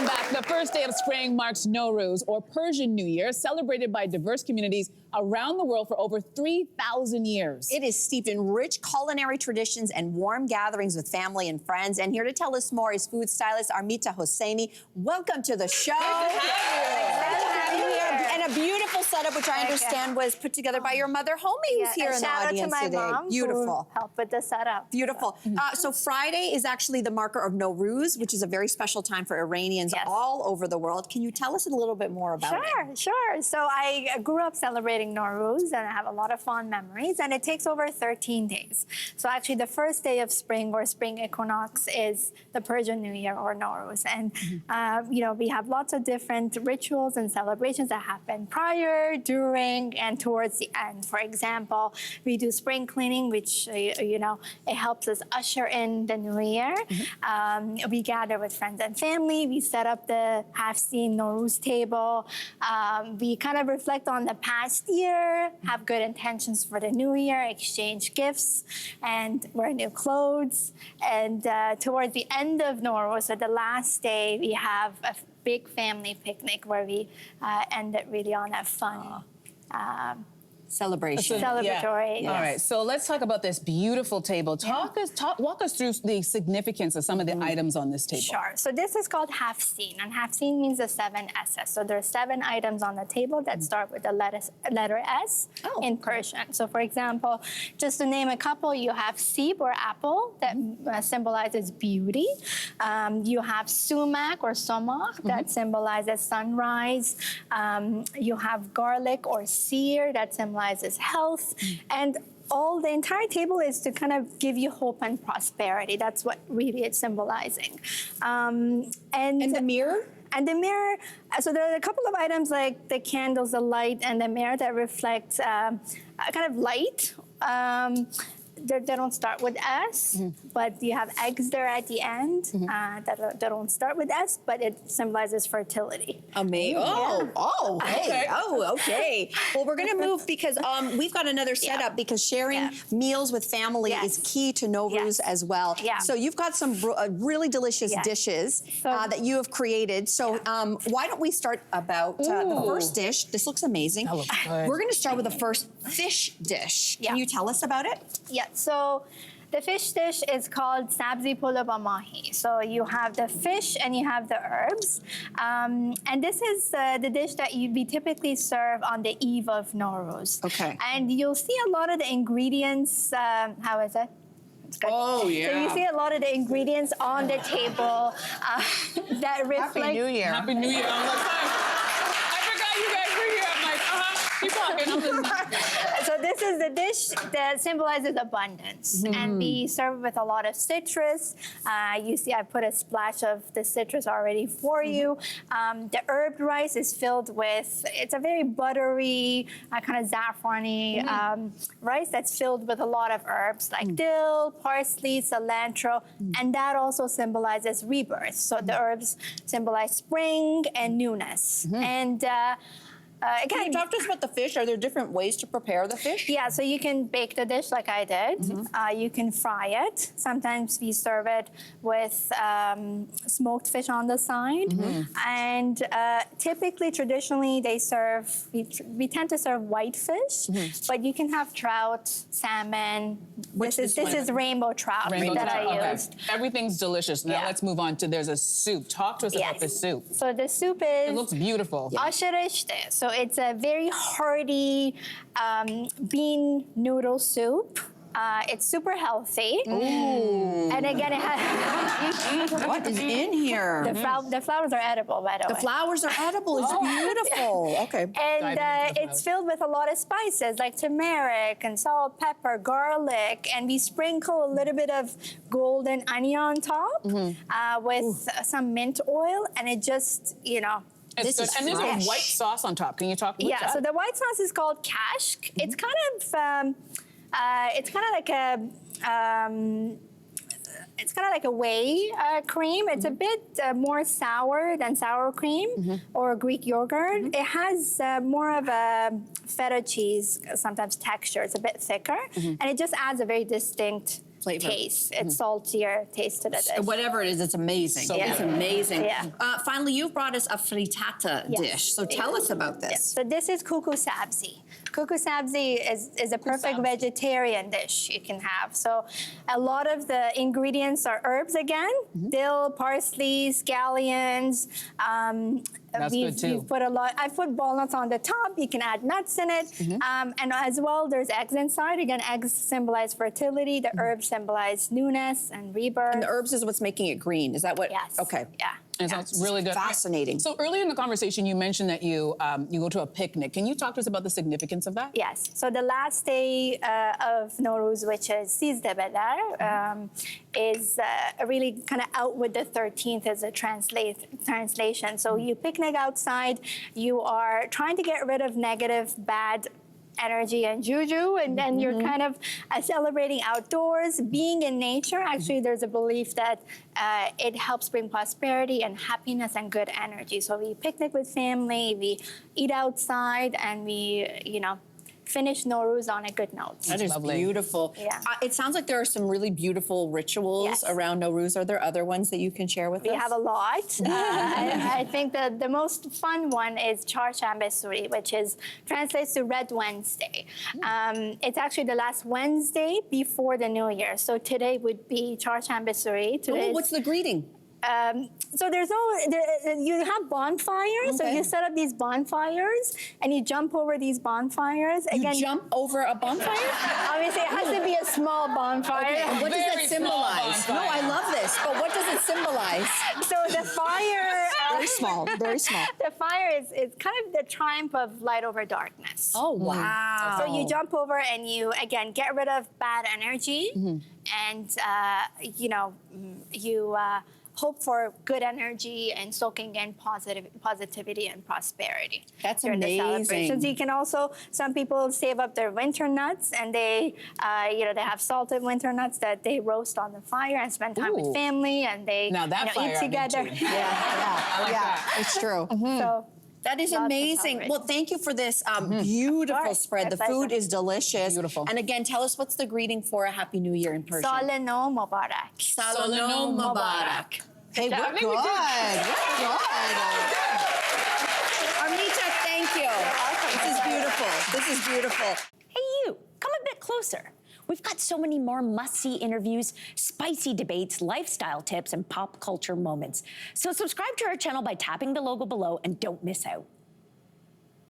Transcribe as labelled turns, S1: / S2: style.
S1: back. The first day of spring marks Nowruz, or Persian New Year, celebrated by diverse communities around the world for over 3,000 years.
S2: It is steeped in rich culinary traditions and warm gatherings with family and friends. And here to tell us more is food stylist Armita Hosseini. Welcome to the show.
S1: Good to have you.
S2: And a beautiful setup, which I understand was put together by your mother, Homie, who's here in the audience
S3: today.
S2: today.
S3: Mom
S2: Beautiful.
S3: Help with the setup.
S2: Beautiful. So Friday is actually the marker of Nowruz, which is a very special time for Iranians all over the world. Can you tell us a little bit more about it?
S3: Sure. So I grew up celebrating Nowruz, and I have a lot of fond memories, and it takes over 13 days. So actually the first day of spring, or spring equinox, is the Persian New Year, or Nowruz. And, you know, we have lots of different rituals and celebrations that happen prior, during, and towards the end. For example, we do spring cleaning, which, you know, it helps us usher in the new year. We gather with friends and family. We set up the half-seen Nowruz table. We kind of reflect on the past year, have good intentions for the new year, exchange gifts, and wear new clothes. And towards the end of Nowruz, so the last day, we have a big family picnic where we end it really on a fun
S2: celebration.
S3: Celebratory.
S1: All right, so let's talk about this beautiful table. Walk us through the significance of some of the items on this table.
S3: Sure. So this is called half-seen, and half-seen means the 7 S's. So there are 7 items on the table that start with the letter S in Persian. So for example, just to name a couple, you have seeb, or apple, that symbolizes beauty. You have sumac, or somak, that symbolizes sunrise. You have garlic, or seer, that symbolizes health. And the entire table is to kind of give you hope and prosperity. That's what really it's symbolizing. And
S2: the mirror?
S3: And the mirror, so there are a couple of items like the candles, the light, and the mirror that reflect kind of light. They don't start with S, but you have eggs there at the end that don't start with S, but it symbolizes fertility.
S2: Amazing. Okay. Well, we're going to move because we've got another setup because sharing meals with family is key to Nowruz as well. So you've got some really delicious dishes that you have created. So why don't we start about the first dish? This looks amazing.
S1: That looks good.
S2: We're going to start with the first fish dish. Can you tell us about it?
S3: So the fish dish is called sabzi polo ba mahi. So you have the fish and you have the herbs. And this is the dish that we typically serve on the eve of Nowruz.
S2: Okay.
S3: And you'll see a lot of the ingredients, how is it?
S1: Oh, yeah.
S3: So you see a lot of the ingredients on the table that reflect...
S2: Happy New Year.
S1: Happy New Year. I'm like, I forgot you guys were here. I'm like, keep talking. I'm just...
S3: So this is the dish that symbolizes abundance, and we serve with a lot of citrus. You see I put a splash of the citrus already for you. The herb rice is filled with, it's a very buttery, kind of saffron-y rice that's filled with a lot of herbs like dill, parsley, cilantro, and that also symbolizes rebirth. So the herbs symbolize spring and newness. And
S2: Can you talk to us about the fish? Are there different ways to prepare the fish?
S3: Yeah, so you can bake the dish like I did. You can fry it. Sometimes we serve it with smoked fish on the side. And typically, traditionally, they serve, we tend to serve white fish, but you can have trout, salmon. This is rainbow trout that I used.
S1: Everything's delicious. Now let's move on to, there's a soup. Talk to us about this soup.
S3: So the soup is...
S1: It looks beautiful.
S3: Asharishte. So it's a very hearty bean noodle soup. It's super healthy.
S2: Ooh.
S3: And again, it has...
S2: What is in here?
S3: The flowers are edible, by the way.
S2: The flowers are edible. It's beautiful. Okay.
S3: And it's filled with a lot of spices like turmeric and salt, pepper, garlic, and we sprinkle a little bit of golden onion on top with some mint oil, and it just, you know,
S1: This is and there's a white sauce on top. Can you talk about that?
S3: So the white sauce is called kashk. It's kind of like a it's kind of like a whey cream. It's a bit more sour than sour cream or Greek yogurt. It has more of a feta cheese, sometimes texture. It's a bit thicker, and it just adds a very distinct
S2: flavor.
S3: taste. It's saltier taste to the dish.
S2: Whatever it is, it's amazing.
S1: So
S2: It's amazing.
S3: Yeah.
S2: Finally, you've brought us a frittata dish. So tell us about this.
S3: So this is kuku sabzi. Kuku sabzi is a perfect vegetarian dish you can have. So a lot of the ingredients are herbs again, dill, parsley, scallions.
S1: That's good too.
S3: We've put a lot. I put walnuts on the top. You can add nuts in it, and as well, there's eggs inside. Again, eggs symbolize fertility. The herbs symbolize newness and rebirth.
S2: And the herbs is what's making it green. Is that what?
S3: Yes.
S2: Okay.
S3: Yeah.
S1: It sounds really good.
S2: Fascinating.
S1: So earlier in the conversation, you mentioned that you go to a picnic. Can you talk to us about the significance of that?
S3: Yes. So the last day of Nowruz, which is Sizde Bedar, is really kind of out with the 13th as a translation. So you picnic outside. You are trying to get rid of negative, bad energy and juju, and then you're kind of celebrating outdoors, being in nature. Actually, there's a belief that it helps bring prosperity and happiness and good energy. So we picnic with family, we eat outside, and we, finish Nowruz on a good note.
S2: That is beautiful.
S3: Yeah.
S2: It sounds like there are some really beautiful rituals around Nowruz. Are there other ones that you can share with us?
S3: We have a lot. I think that the most fun one is Charshambhe Suri, which translates to Red Wednesday. It's actually the last Wednesday before the New Year. So today would be Charshambhe Suri.
S2: What's the greeting?
S3: So you have bonfires, so you set up these bonfires, and you jump over these bonfires.
S2: You jump over a bonfire?
S3: Obviously, it has to be a small bonfire.
S2: Okay. What does that
S1: Very small
S2: symbolize? No,
S1: bonfire.
S2: I love this, but what does it symbolize?
S3: So the fire...
S2: Very small, very small.
S3: The fire is kind of the triumph of light over darkness.
S2: Oh, wow.
S3: So you jump over and you, again, get rid of bad energy, and, you hope for good energy and soaking in positivity and prosperity.
S2: That's
S3: during the
S2: amazing.
S3: celebrations. You can also, some people save up their winter nuts, and they have salted winter nuts that they roast on the fire and spend time with family, and they
S1: Now that fire
S3: eat
S1: I'm
S3: together.
S1: into.
S2: I like that. It's true.
S3: So
S2: That is
S3: lots of
S2: amazing.
S3: celebrations.
S2: Well, thank you for this beautiful
S3: course,
S2: spread. The
S3: my
S2: food
S3: pleasure.
S2: is delicious.
S1: Beautiful.
S2: And again, tell us what's the greeting for a Happy New Year in Persian?
S3: Saleno Mubarak.
S2: Saleno Mubarak. Hey, we're
S1: I
S2: good.
S1: think we did.
S2: We're good. Armita, thank you. This is beautiful. This is beautiful.
S4: Hey, you, come a bit closer. We've got so many more must-see interviews, spicy debates, lifestyle tips, and pop culture moments. So subscribe to our channel by tapping the logo below and don't miss out.